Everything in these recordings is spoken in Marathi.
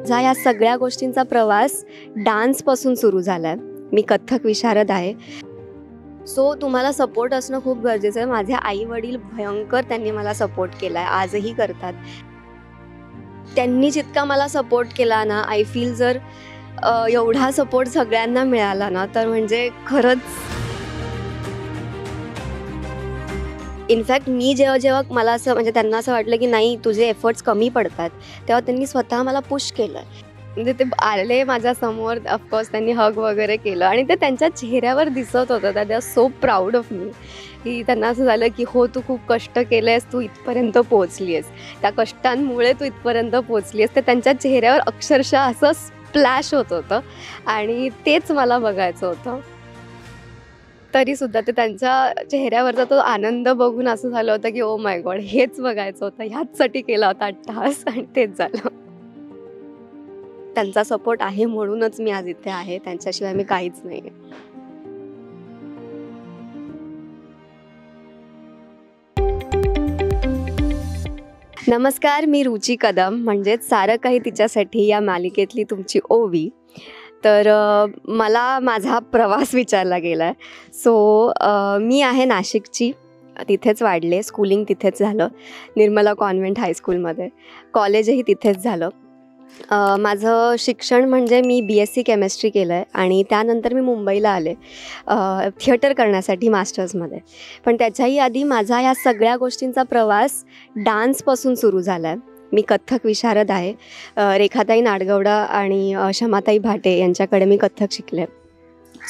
माझा या सगळ्या गोष्टींचा प्रवास डान्सपासून सुरू झाला आहे. मी कथ्थक विशारद आहे. सो तुम्हाला सपोर्ट असणं खूप गरजेचं आहे. माझे आई वडील भयंकर त्यांनी मला सपोर्ट केला आहे, आजही करतात. त्यांनी जितका मला सपोर्ट केला ना, आय फील जर एवढा सपोर्ट सगळ्यांना मिळाला ना, तर म्हणजे खरंच इनफॅक्ट मी जेव्हा मला असं म्हणजे त्यांना असं वाटलं की नाही तुझे एफर्ट्स कमी पडतात, तेव्हा त्यांनी स्वतः मला पुश केलं. म्हणजे ते आले माझ्यासमोर, ऑफकोर्स त्यांनी हग वगैरे केलं आणि ते त्यांच्या चेहऱ्यावर दिसत होतं. They are so proud of me, की त्यांना असं झालं की हो तू खूप कष्ट केलं आहेस, तू इथपर्यंत पोहोचली आहेस, त्या कष्टांमुळे तू इथपर्यंत पोहोचली आहेस. ते त्यांच्या चेहऱ्यावर अक्षरशः असं स्प्लॅश होत होतं आणि तेच मला बघायचं होतं. तरीसुद्धा ते त्यांच्या चेहऱ्यावरचा तो आनंद बघून असं झालं होतं की ओ माय गॉड, हेच बघायचं होतं, ह्याचसाठी केला होता अट्टहास आणि तेच झालं. त्यांचा सपोर्ट आहे म्हणूनच मी आज इथे आहे, त्यांच्याशिवाय मी काहीच नाही आहे. नमस्कार, मी रुची कदम, म्हणजेच सारं काही तिच्यासाठी या मालिकेतली तुमची ओवी. तर मला माझा प्रवास विचारला गेला आहे. सो मी आहे नाशिकची, तिथेच वाढले, स्कूलिंग तिथेच झालं, निर्मला कॉन्व्हेंट हायस्कूलमध्ये. कॉलेजही तिथेच झालं. माझं शिक्षण म्हणजे मी BSc केमिस्ट्री केलं आहे आणि त्यानंतर मी मुंबईला आले थिएटर करण्यासाठी मास्टर्समध्ये. पण त्याच्याही आधी माझा या सगळ्या गोष्टींचा प्रवास डान्सपासून सुरू झाला आहे. मी कथ्थक विशारद आहे. रेखाताई नाडगौडा आणि क्षमाताई भाटे यांच्याकडे मी कथ्थक शिकले.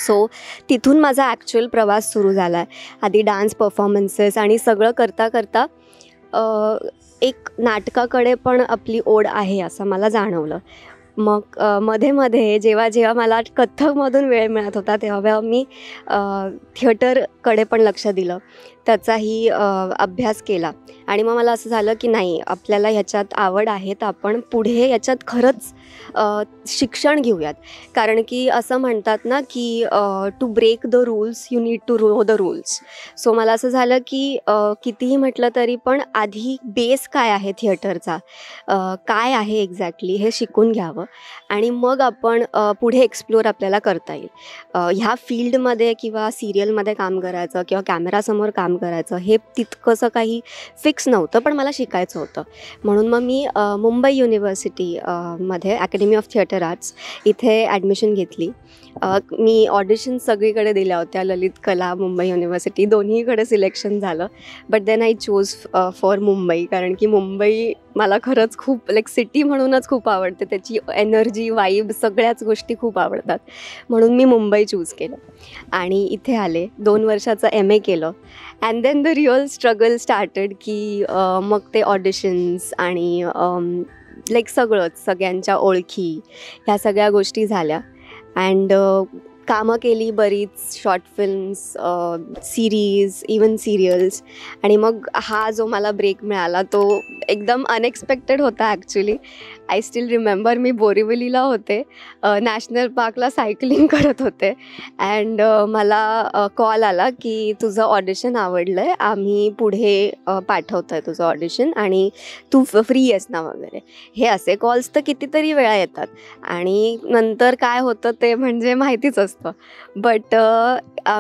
सो तिथून माझा ॲक्च्युअल प्रवास सुरू झाला आहे. आधी डान्स परफॉर्मन्सेस आणि सगळं करता करता एक नाटकाकडे पण आपली ओढ आहे असं मला जाणवलं. मग मध्ये जेव्हा मला कथ्थकमधून वेळ मिळत होता तेव्हा मी थिएटरकडे पण लक्ष दिलं, त्याचाही अभ्यास केला. आणि मग मला असं झालं की नाही, आपल्याला ह्याच्यात आवड आहे तर आपण पुढे याच्यात खरंच शिक्षण घेऊयात. कारण की असं म्हणतात ना की to break the rules you need to know the rules. So मला असं झालं की कितीही म्हटलं तरी पण आधी बेस काय आहे थिएटरचा, काय आहे एक्झॅक्टली हे शिकून घ्यावं आणि मग आपण पुढे एक्सप्लोअर आपल्याला करता येईल. ह्या फील्डमध्ये किंवा सिरियलमध्ये काम करायचं किंवा कॅमेरासमोर काम करायचं हे तितकंसं काही फिक्स नव्हतं, पण मला शिकायचं होतं. म्हणून मग मी मुंबई युनिव्हर्सिटी मध्ये अकॅडमी ऑफ थिएटर आर्ट्स इथे ॲडमिशन घेतली. मी ऑडिशन सगळीकडे दिल्या होत्या, ललित कला, मुंबई युनिव्हर्सिटी, दोन्हीकडे सिलेक्शन झालं. But then I choose for Mumbai, कारण की मुंबई मला खरंच खूप सिटी म्हणूनच खूप आवडते. त्याची एनर्जी, वाईब, सगळ्याच गोष्टी खूप आवडतात. म्हणून मी मुंबई चूज केलं आणि इथे आले. 2 वर्षाचं MA केलं. And then the real struggle started की मग ते ऑडिशन्स आणि सगळंच, सगळ्यांच्या ओळखी, ह्या सगळ्या गोष्टी झाल्या. अँड कामं केली बरीच, short films, series, even serials. आणि मग हा जो मला ब्रेक मिळाला तो एकदम अनएक्सपेक्टेड होता ॲक्च्युली. आय स्टील रिमेंबर, मी बोरिवलीला होते, नॅशनल पार्कला सायकलिंग करत होते. अँड मला कॉल आला की तुझं ऑडिशन आवडलं आहे, आम्ही पुढे पाठवतो आहे तुझं ऑडिशन आणि तू फ्री आहेस ना वगैरे. हे असे कॉल्स तर कितीतरी वेळा येतात आणि नंतर काय होतं ते म्हणजे माहितीच असतं. बट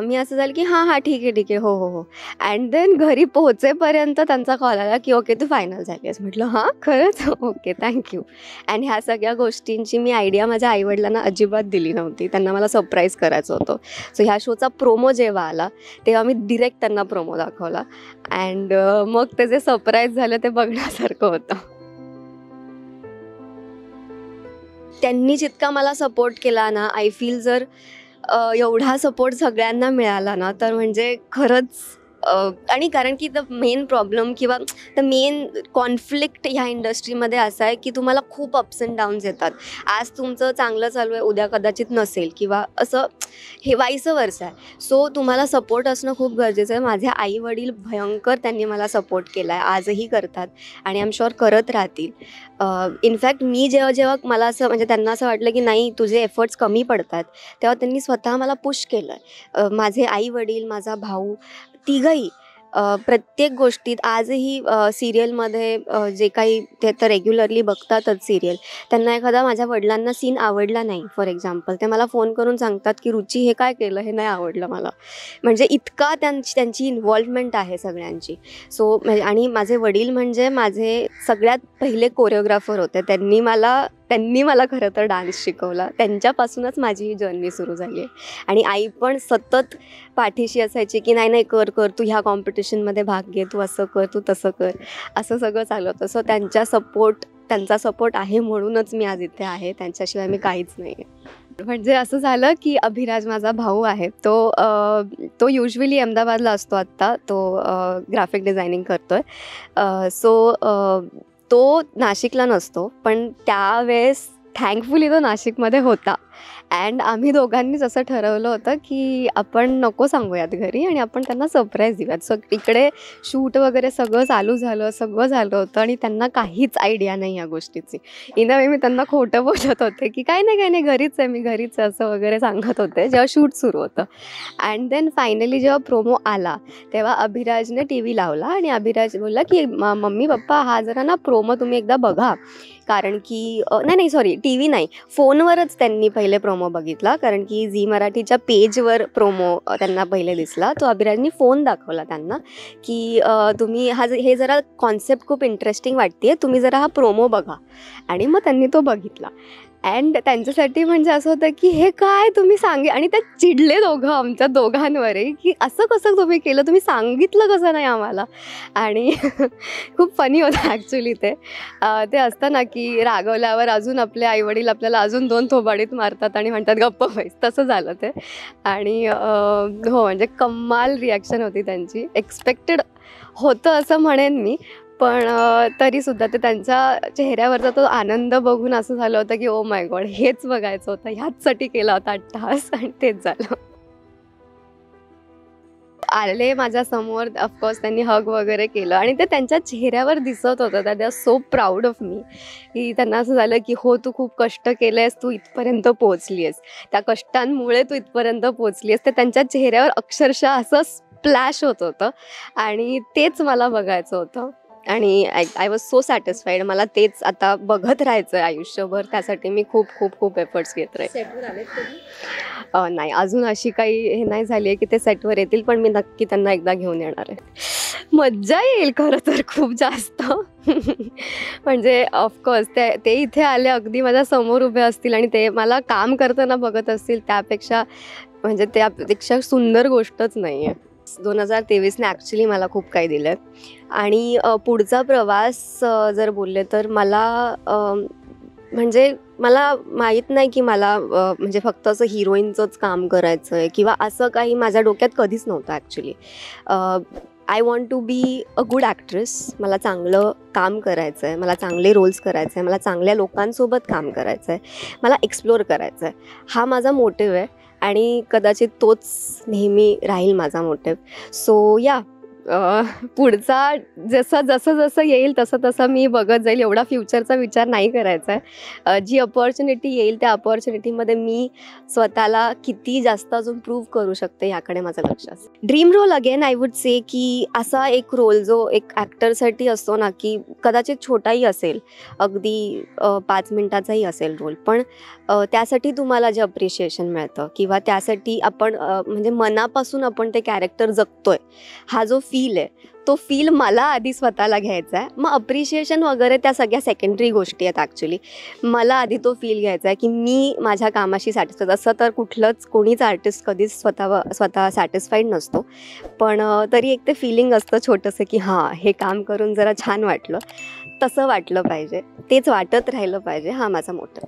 मी असं झालं की हां ठीक आहे, हो. अँड देन घरी पोहोचेपर्यंत त्यांचा कॉल आला की ओके तू फायनल झाली आहेस. म्हटलं हां खरंच, ओके थँक्यू. अँड ह्या सगळ्या गोष्टींची मी आयडिया माझ्या आईवडिलांना अजिबात दिली नव्हती, त्यांना मला सरप्राईज करायचं होतं. सो ह्या शोचा प्रोमो जेव्हा आला तेव्हा मी डिरेक्ट त्यांना प्रोमो दाखवला. अँड मग ते जे सरप्राईज झालं ते बघण्यासारखं होतं. त्यांनी जितका मला सपोर्ट केला ना, आय फील जर एवढा सपोर्ट सगळ्यांना मिळाला ना, तर म्हणजे खरंच आणि कारण की द मेन प्रॉब्लेम किंवा द मेन कॉन्फ्लिक्ट ह्या इंडस्ट्रीमध्ये असा आहे की तुम्हाला खूप अप्स अँड डाऊन्स येतात. आज तुमचं चांगलं चालू आहे, उद्या कदाचित नसेल किंवा असं हे वाईस वर्सा आहे. सो तुम्हाला सपोर्ट असणं खूप गरजेचं आहे. माझे आई वडील भयंकर त्यांनी मला सपोर्ट केला आहे, आजही करतात आणि आय एम शुअर करत राहतील. इनफॅक्ट मी जेव्हा मला असं म्हणजे त्यांना असं वाटलं की नाही तुझे एफर्ट्स कमी पडतात, तेव्हा त्यांनी स्वतः मला पुश केलं. माझे आई वडील, माझा भाऊ, तिघंही प्रत्येक गोष्टीत आजही सिरियलमध्ये जे काही ते तर रेग्युलरली बघतातच सिरियल, त्यांना एखादा माझ्या वडिलांना सीन आवडला नाही फॉर एक्झाम्पल, ते मला फोन करून सांगतात की रुची हे काय केलं, हे नाही आवडलं मला. म्हणजे इतका त्यांची इन्व्हॉल्वमेंट आहे सगळ्यांची. सो आणि माझे वडील म्हणजे माझे सगळ्यात पहिले कोरिओग्राफर होते. त्यांनी मला खरं तर डान्स शिकवला. त्यांच्यापासूनच माझी ही जर्नी सुरू झाली आहे. आणि आई पण सतत पाठीशी असायची की नाही नाही कर कर, तू ह्या कॉम्पिटिशनमध्ये भाग घे, तू असं कर, तू तसं कर, असं सगळं चालू होतं. सो त्यांचा सपोर्ट आहे म्हणूनच मी आज इथे आहे. त्यांच्याशिवाय मी काहीच नाही आहे. म्हणजे असं झालं की अभिराज माझा भाऊ आहे, तो युजली अहमदाबादला असतो आत्ता. तो ग्राफिक डिझायनिंग करतो आहे. तो नाशिकला नसतो, पण त्यावेळेस थँकफुली तो नाशिकमध्ये होता. अँड आम्ही दोघांनीच असं ठरवलं होतं की आपण नको सांगूयात घरी आणि आपण त्यांना सरप्राईज देऊयात. सो इकडे शूट वगैरे सगळं चालू झालं, सगळं झालं होतं आणि त्यांना काहीच आयडिया नाही या गोष्टीची. इन अ वे मी त्यांना खोटं बोलत होते की काय नाही घरीच आहे, मी घरीच आहे असं वगैरे सांगत होते जेव्हा शूट सुरू होतं. अँड देन फायनली जेव्हा प्रोमो आला तेव्हा अभिराजने टी व्ही लावला आणि अभिराज बोलला की मम्मी पप्पा हा जरा ना प्रोमो तुम्ही एकदा बघा, कारण की नाही सॉरी टी व्ही नाही, फोनवरच त्यांनी पहिले प्रोमो बघितला, कारण की झी मराठीच्या पेजवर प्रोमो त्यांना पहिले दिसला. तो अभिराजनी फोन दाखवला त्यांना की तुम्ही हे जरा कॉन्सेप्ट खूप इंटरेस्टिंग वाटते, तुम्ही जरा हा प्रोमो बघा. आणि मग त्यांनी तो बघितला. अँड त्यांच्यासाठी म्हणजे असं होतं की हे काय तुम्ही आणि ते चिडले दोघं आमच्या दोघांवरही की असं कसं तुम्ही केलं, तुम्ही सांगितलं कसं नाही आम्हाला. आणि खूप फनी होतं ॲक्च्युली ते असतं ना की रागवल्यावर अजून आपले आईवडील आपल्याला अजून 2 थोबाडीत मारतात आणि म्हणतात गप्प बैस, तसं झालं ते. आणि हो म्हणजे कमाल रिॲक्शन होती त्यांची. एक्सपेक्टेड होतं असं म्हणेन मी, पण तरीसुद्धा ते त्यांच्या चेहऱ्यावरचा तो आनंद बघून असं झालं होतं की ओ माय गॉड, हेच बघायचं होतं, ह्याचसाठी केला होता अट्टहास आणि तेच झालं. आले माझ्यासमोर, ऑफकोर्स त्यांनी हग वगैरे केलं आणि ते त्यांच्या चेहऱ्यावर दिसत होतं. They are so proud of me, की त्यांना असं झालं की हो तू खूप कष्ट केले आहेस, तू इथपर्यंत पोहोचली आहेस, त्या कष्टांमुळे तू इथपर्यंत पोहोचली आहेस. ते त्यांच्या चेहऱ्यावर अक्षरशः असं स्प्लॅश होत होतं आणि तेच मला बघायचं होतं. आणि आय वॉज सो सॅटिस्फाईड. मला तेच आता बघत राहायचं आहे आयुष्यभर, त्यासाठी मी खूप खूप खूप एफर्ट्स घेत राहील. सेटवर आलेत कधी? नाही, अजून अशी काही हे नाही झाली आहे की ते सेटवर येतील, पण मी नक्की त्यांना एकदा घेऊन येणार आहे. मज्जा येईल खरं तर खूप जास्त. म्हणजे ऑफकोर्स ते इथे आले, अगदी माझ्या समोर उभे असतील आणि ते मला काम करताना बघत असतील, त्यापेक्षा सुंदर गोष्टच नाही आहे. 2023ने ॲक्च्युली मला खूप काही दिलं आहे. आणि पुढचा प्रवास जर बोलले तर म्हणजे मला माहीत नाही की मला म्हणजे फक्त असं हिरोईनचंच काम करायचं आहे किंवा असं काही माझ्या डोक्यात कधीच नव्हतं actually. I want to be a good actress. मला चांगलं काम करायचं आहे, मला चांगले रोल्स करायचे आहे, मला चांगल्या लोकांसोबत काम करायचं आहे, मला एक्सप्लोअर करायचं आहे. हा माझा मोटिव्ह आहे आणि कदाचित तोच नेहमी राहील माझा मोटिव्ह. सो या पुढचा जसं येईल तसं मी बघत जाईल. एवढा फ्युचरचा विचार नाही करायचा आहे. जी अपॉर्च्युनिटी येईल त्या अपॉर्च्युनिटीमध्ये मी स्वतःला किती जास्त अजून प्रूव्ह करू शकते याकडे माझं लक्ष असेल. Dream role again I would say की असा एक रोल जो एक ॲक्टरसाठी असतो ना, की कदाचित छोटाही असेल, अगदी 5 मिनिटाचाही असेल रोल, पण त्यासाठी तुम्हाला जे अप्रिशिएशन मिळतं किंवा त्यासाठी आपण म्हणजे मनापासून आपण ते कॅरेक्टर जगतोय, हा जो फील आहे तो फील मला आधी स्वतःला घ्यायचा आहे. मग अप्रिशिएशन वगैरे त्या सगळ्या सेकंडरी गोष्टी आहेत. ॲक्च्युली मला आधी तो फील घ्यायचा आहे की मी माझ्या कामाशी सॅटिस्फाईड. असं तर कोणीच आर्टिस्ट कधीच स्वतः सॅटिस्फाईड नसतो, पण तरी एक ते फिलिंग असतं छोटंसं की हां, हे काम करून जरा छान वाटलं, तसं वाटलं पाहिजे, तेच वाटत राहिलं पाहिजे. हा माझा मोठा